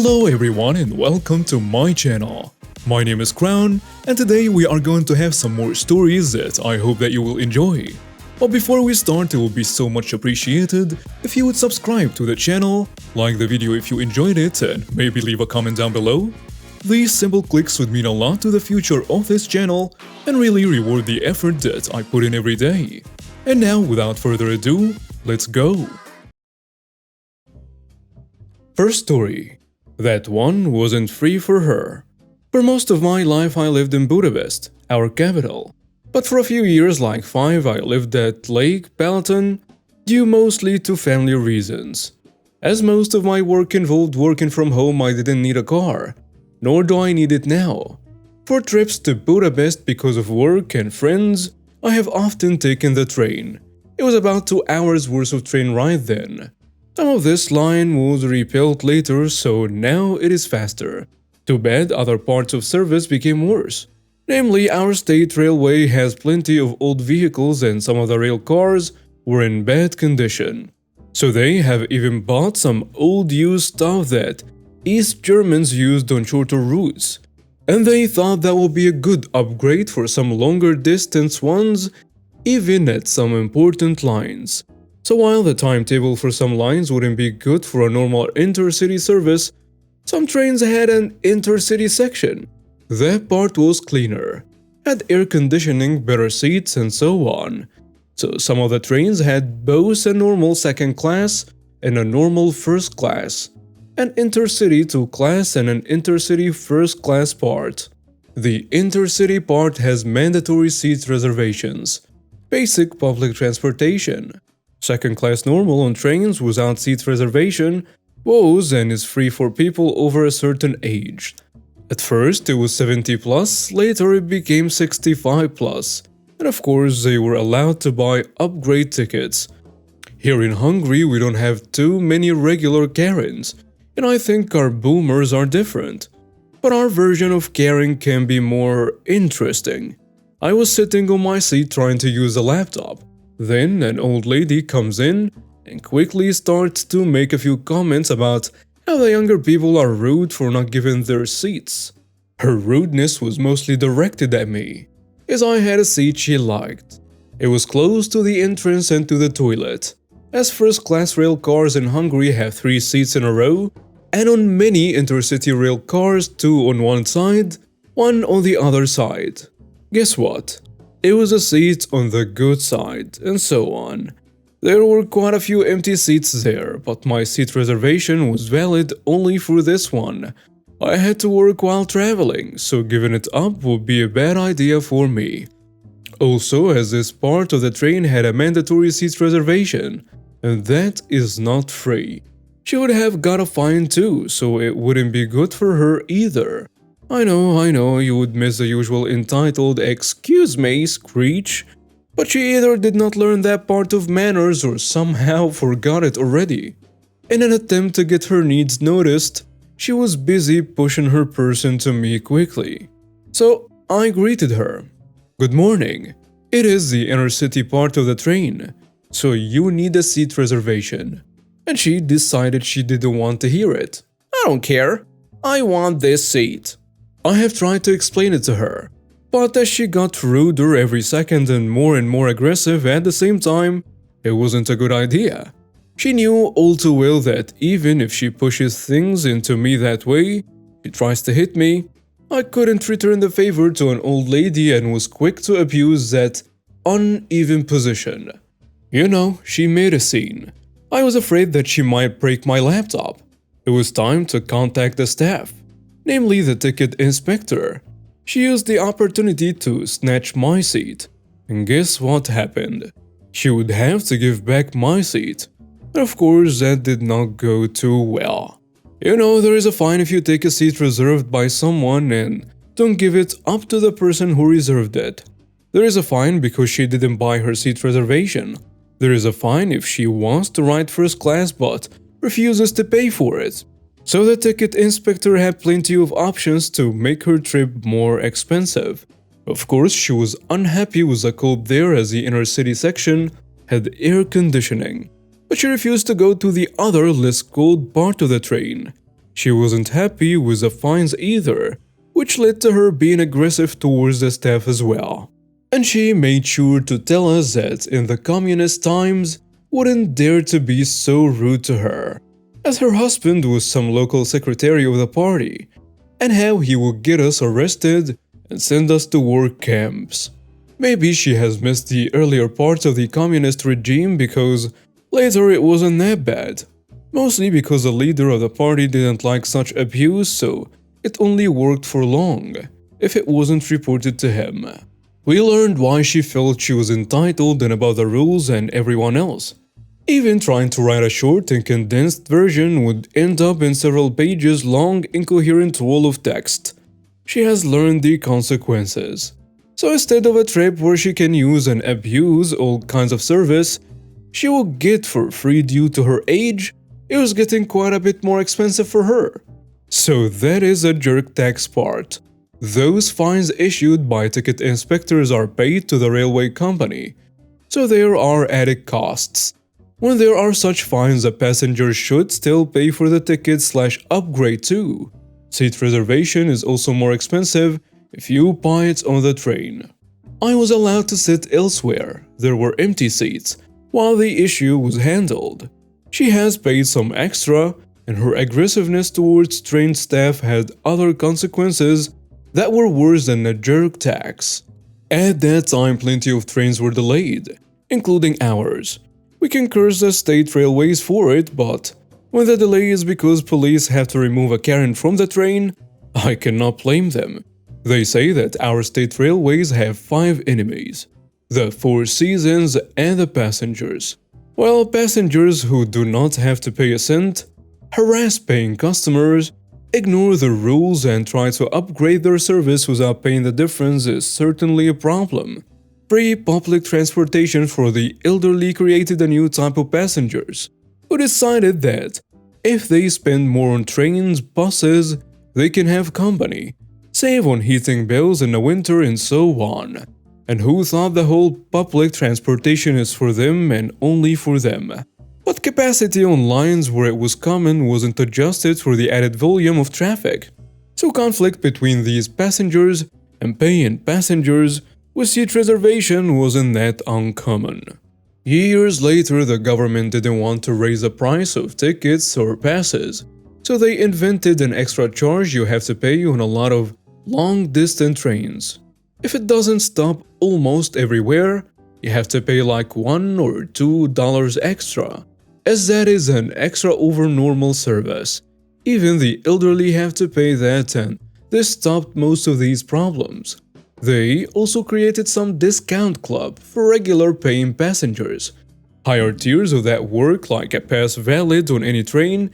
Hello everyone and welcome to my channel. My name is Crown and today we are going to have some more stories that I hope that you will enjoy. But before we start, it will be so much appreciated if you would subscribe to the channel, like the video if you enjoyed it, and maybe leave a comment down below. These simple clicks would mean a lot to the future of this channel and really reward the effort that I put in every day. And now, without further ado, let's go! First story. That one wasn't free for her. For most of my life I lived in Budapest, our capital. But for a few years, like 5, I lived at Lake Balaton, due mostly to family reasons. As most of my work involved working from home, I didn't need a car, nor do I need it now. For trips to Budapest because of work and friends, I have often taken the train. It was about 2 hours worth of train ride then. Some of this line was rebuilt later, so now it is faster. Too bad other parts of service became worse. Namely, our state railway has plenty of old vehicles and some of the rail cars were in bad condition. So they have even bought some old used stuff that East Germans used on shorter routes. And they thought that would be a good upgrade for some longer distance ones, even at some important lines. So while the timetable for some lines wouldn't be good for a normal intercity service, some trains had an intercity section. That part was cleaner, had air conditioning, better seats, and so on. So some of the trains had both a normal second class and a normal first class, an intercity 2 class and an intercity first class part. The intercity part has mandatory seat reservations, basic public transportation. Second class normal on trains without seat reservation was and is free for people over a certain age. At first it was 70 plus, later it became 65 plus, and of course they were allowed to buy upgrade tickets. Here in Hungary we don't have too many regular Karens, and I think our boomers are different. But our version of Karen can be more interesting. I was sitting on my seat trying to use a laptop. Then an old lady comes in and quickly starts to make a few comments about how the younger people are rude for not giving their seats. Her rudeness was mostly directed at me, as I had a seat she liked. It was close to the entrance and to the toilet, as first-class rail cars in Hungary have 3 seats in a row, and on many intercity rail cars 2 on one side, 1 on the other side. Guess what? It was a seat on the good side, and so on. There were quite a few empty seats there, but my seat reservation was valid only for this one. I had to work while traveling, so giving it up would be a bad idea for me. Also, as this part of the train had a mandatory seat reservation, and that is not free. She would have got a fine too, so it wouldn't be good for her either. I know, you would miss the usual entitled "excuse me" screech, but she either did not learn that part of manners or somehow forgot it already. In an attempt to get her needs noticed, she was busy pushing her person to me quickly. So I greeted her. "Good morning. It is the intercity part of the train, so you need a seat reservation." And she decided she didn't want to hear it. "I don't care. I want this seat." I have tried to explain it to her, but as she got ruder every second and more aggressive at the same time, it wasn't a good idea. She knew all too well that even if she pushes things into me that way, she tries to hit me, I couldn't return the favor to an old lady and was quick to abuse that uneven position. You know, she made a scene. I was afraid that she might break my laptop. It was time to contact the staff, namely the ticket inspector. She used the opportunity to snatch my seat. And guess what happened? She would have to give back my seat. And of course, that did not go too well. You know, there is a fine if you take a seat reserved by someone and don't give it up to the person who reserved it. There is a fine because she didn't buy her seat reservation. There is a fine if she wants to ride first class but refuses to pay for it. So the ticket inspector had plenty of options to make her trip more expensive. Of course, she was unhappy with the cold there as the inner city section had air conditioning. But she refused to go to the other less cold part of the train. She wasn't happy with the fines either, which led to her being aggressive towards the staff as well. And she made sure to tell us that in the communist times wouldn't dare to be so rude to her, as her husband was some local secretary of the party, and how he would get us arrested and send us to work camps. Maybe she has missed the earlier parts of the communist regime because later it wasn't that bad. Mostly because the leader of the party didn't like such abuse, so it only worked for long if it wasn't reported to him. We learned why she felt she was entitled and above the rules and everyone else. Even trying to write a short and condensed version would end up in several pages long incoherent wall of text. She has learned the consequences. So instead of a trip where she can use and abuse all kinds of service she will get for free due to her age, it was getting quite a bit more expensive for her. So that is a jerk tax part. Those fines issued by ticket inspectors are paid to the railway company, so there are added costs. When there are such fines, a passenger should still pay for the ticket/upgrade too. Seat reservation is also more expensive if you buy it on the train. I was allowed to sit elsewhere, there were empty seats, while the issue was handled. She has paid some extra, and her aggressiveness towards train staff had other consequences that were worse than a jerk tax. At that time, plenty of trains were delayed, including ours. We can curse the state railways for it, but when the delay is because police have to remove a Karen from the train, I cannot blame them. They say that our state railways have 5 enemies: the 4 seasons and the passengers. While passengers who do not have to pay a cent, harass paying customers, ignore the rules and try to upgrade their service without paying the difference is certainly a problem. Free public transportation for the elderly created a new type of passengers, who decided that if they spend more on trains, buses, they can have company, save on heating bills in the winter and so on, and who thought the whole public transportation is for them and only for them. But capacity on lines where it was common wasn't adjusted for the added volume of traffic, so conflict between these passengers and paying passengers with seat reservation wasn't that uncommon. Years later, the government didn't want to raise the price of tickets or passes, so they invented an extra charge you have to pay on a lot of long-distance trains. If it doesn't stop almost everywhere, you have to pay like $1 or $2 extra, as that is an extra over normal service. Even the elderly have to pay that, and this stopped most of these problems. They also created some discount club for regular paying passengers. Higher tiers of that work like a pass valid on any train,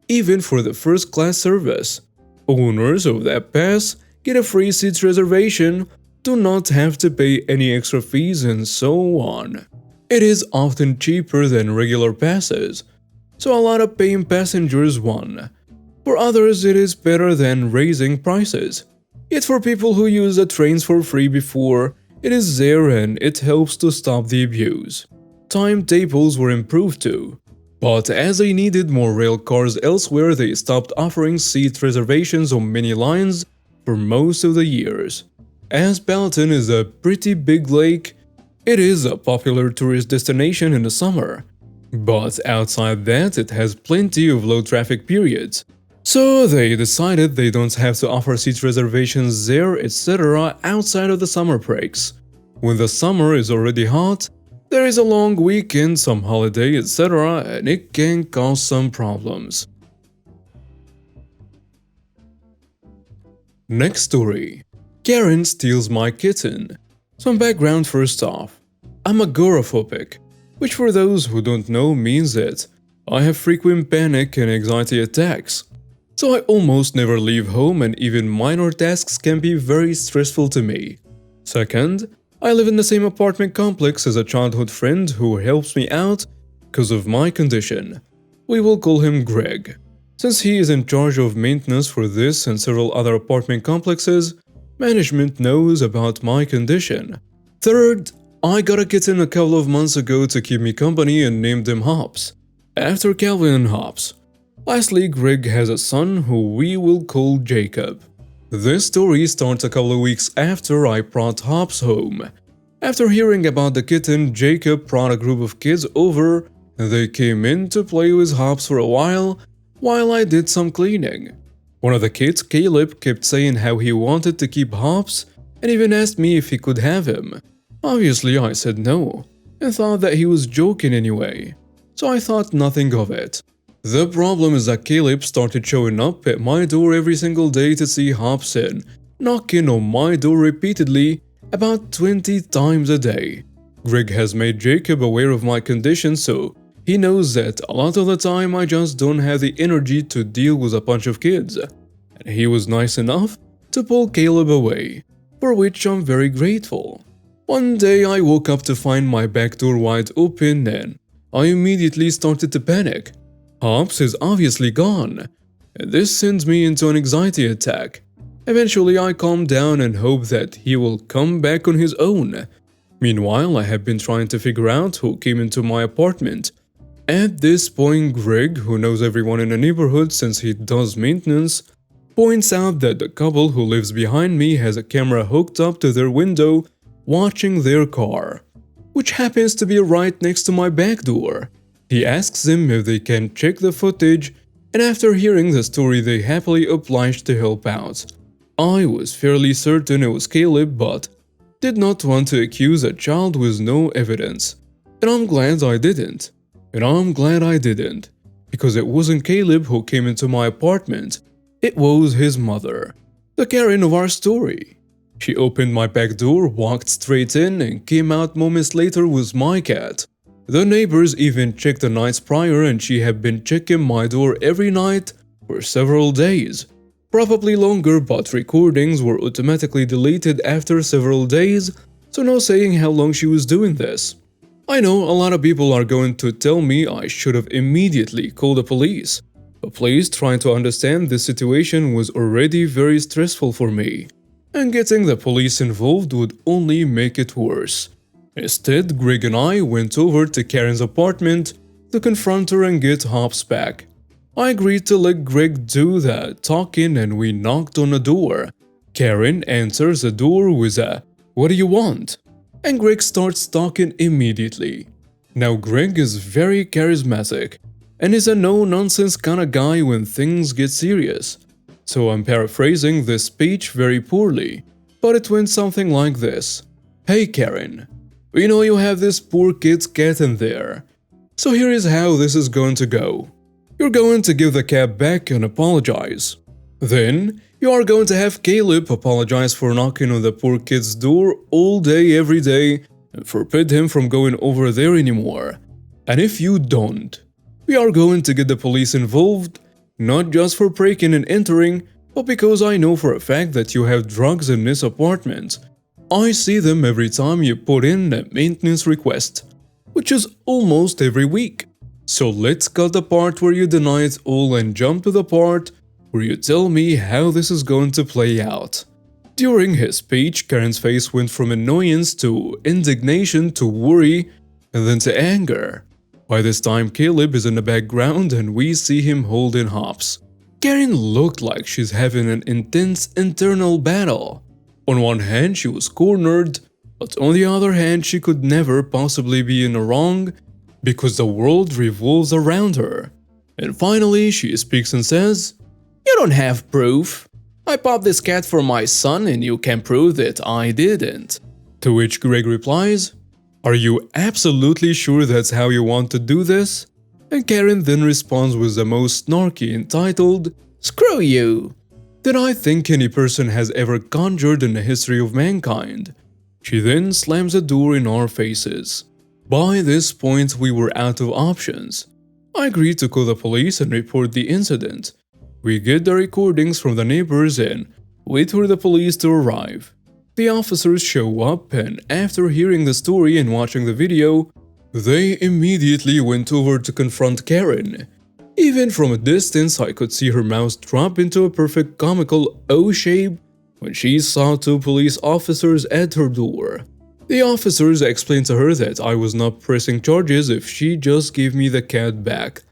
even for the first class service. Owners of that pass get a free seats reservation, do not have to pay any extra fees and so on. It is often cheaper than regular passes, so a lot of paying passengers won. For others it is better than raising prices. Yet for people who use the trains for free before, it is there and it helps to stop the abuse. Timetables were improved too. But as they needed more rail cars elsewhere, they stopped offering seat reservations on many lines for most of the years. As Balaton is a pretty big lake, it is a popular tourist destination in the summer. But outside that, it has plenty of low traffic periods. So they decided they don't have to offer seat reservations there, etc. outside of the summer breaks. When the summer is already hot, there is a long weekend, some holiday, etc. and it can cause some problems. Next story. Karen steals my kitten. Some background first off. I'm agoraphobic, which for those who don't know means that I have frequent panic and anxiety attacks. So I almost never leave home and even minor tasks can be very stressful to me. Second, I live in the same apartment complex as a childhood friend who helps me out because of my condition. We will call him Greg. Since he is in charge of maintenance for this and several other apartment complexes, management knows about my condition. Third, I got a kitten a couple of months ago to keep me company and named him Hops, after Calvin and Hobbes. Lastly, Greg has a son who we will call Jacob. This story starts a couple of weeks after I brought Hobbs home. After hearing about the kitten, Jacob brought a group of kids over and they came in to play with Hobbs for a while I did some cleaning. One of the kids, Caleb, kept saying how he wanted to keep Hobbs and even asked me if he could have him. Obviously, I said no and thought that he was joking anyway, so I thought nothing of it. The problem is that Caleb started showing up at my door every single day to see Hobbs in, knocking on my door repeatedly about 20 times a day. Greg has made Jacob aware of my condition, so he knows that a lot of the time I just don't have the energy to deal with a bunch of kids. And he was nice enough to pull Caleb away, for which I'm very grateful. One day I woke up to find my back door wide open and I immediately started to panic. Hobbs is obviously gone, and this sends me into an anxiety attack. Eventually I calm down and hope that he will come back on his own. Meanwhile, I have been trying to figure out who came into my apartment. At this point, Greg, who knows everyone in the neighborhood since he does maintenance, points out that the couple who lives behind me has a camera hooked up to their window watching their car, which happens to be right next to my back door. He asks them if they can check the footage, and after hearing the story they happily obliged to help out. I was fairly certain it was Caleb, but did not want to accuse a child with no evidence. And I'm glad I didn't. Because it wasn't Caleb who came into my apartment, it was his mother, the Karen of our story. She opened my back door, walked straight in, and came out moments later with my cat. The neighbors even checked the nights prior, and she had been checking my door every night for several days. Probably longer, but recordings were automatically deleted after several days, so no saying how long she was doing this. I know a lot of people are going to tell me I should have immediately called the police, but please try to understand this situation was already very stressful for me, and getting the police involved would only make it worse. Instead, Greg and I went over to Karen's apartment to confront her and get Hobbs back. I agreed to let Greg do the talking and we knocked on the door. Karen answers the door with a "What do you want?" and Greg starts talking immediately. Now Greg is very charismatic and is a no-nonsense kind of guy when things get serious. So I'm paraphrasing this speech very poorly, but it went something like this. "Hey Karen, we know you have this poor kid's cat in there. So here is how this is going to go. You're going to give the cat back and apologize. Then, you are going to have Caleb apologize for knocking on the poor kid's door all day every day and forbid him from going over there anymore. And if you don't, we are going to get the police involved, not just for breaking and entering, but because I know for a fact that you have drugs in this apartment. I see them every time you put in a maintenance request, which is almost every week. So let's cut the part where you deny it all and jump to the part where you tell me how this is going to play out." During his speech, Karen's face went from annoyance to indignation to worry and then to anger. By this time, Caleb is in the background and we see him holding Hobbs. Karen looked like she's having an intense internal battle. On one hand, she was cornered, but on the other hand, she could never possibly be in the wrong because the world revolves around her. And finally, she speaks and says, "You don't have proof. I bought this cat for my son and you can prove that I didn't." To which Greg replies, "Are you absolutely sure that's how you want to do this?" And Karen then responds with the most snarky entitled, "Screw you," that I think any person has ever conjured in the history of mankind. She then slams the door in our faces. By this point, we were out of options. I agreed to call the police and report the incident. We get the recordings from the neighbors and wait for the police to arrive. The officers show up and after hearing the story and watching the video, they immediately went over to confront Karen. Even from a distance, I could see her mouth drop into a perfect comical O shape when she saw two police officers at her door. The officers explained to her that I was not pressing charges if she just gave me the cat back,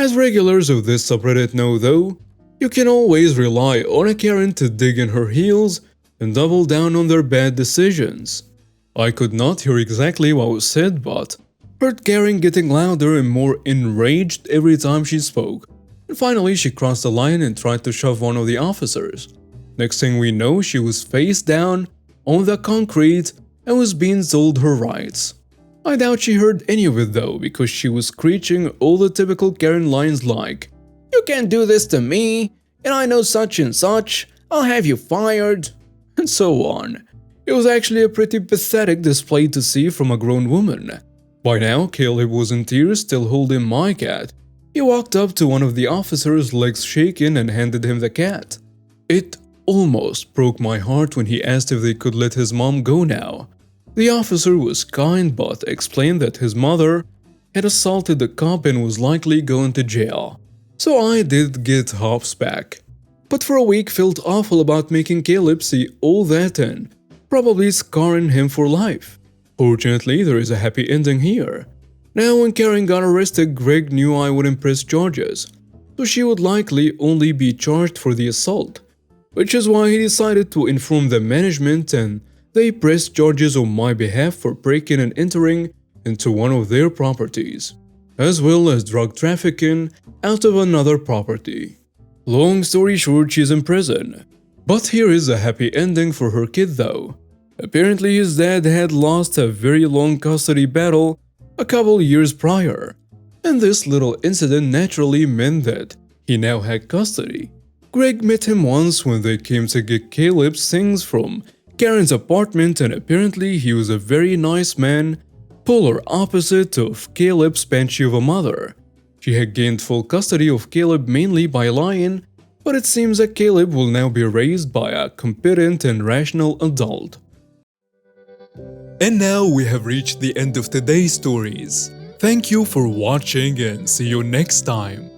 As regulars of this subreddit know though, you can always rely on a Karen to dig in her heels and double down on their bad decisions. I could not hear exactly what was said, but heard Karen getting louder and more enraged every time she spoke. And finally she crossed the line and tried to shove one of the officers. Next thing we know, she was face down on the concrete and was being told her rights. I doubt she heard any of it though, because she was screeching all the typical Karen lines like, "You can't do this to me, and I know such and such, I'll have you fired," and so on. It was actually a pretty pathetic display to see from a grown woman. By now, Caleb was in tears, still holding my cat. He walked up to one of the officers, legs shaking, and handed him the cat. It almost broke my heart when he asked if they could let his mom go now. The officer was kind but explained that his mother had assaulted the cop and was likely going to jail. So I did get Hops back. But for a week felt awful about making Caleb see all that and probably scarring him for life. Fortunately, there is a happy ending here. Now when Karen got arrested, Greg knew I wouldn't press charges, so she would likely only be charged for the assault, which is why he decided to inform the management and they pressed charges on my behalf for breaking and entering into one of their properties, as well as drug trafficking out of another property. Long story short, she's in prison. But here is a happy ending for her kid though. Apparently his dad had lost a very long custody battle a couple years prior, and this little incident naturally meant that he now had custody. Greg met him once when they came to get Caleb's things from Karen's apartment, and apparently he was a very nice man, polar opposite of Caleb's banshee of a mother. She had gained full custody of Caleb mainly by lying, but it seems that Caleb will now be raised by a competent and rational adult. And now we have reached the end of today's stories. Thank you for watching and see you next time.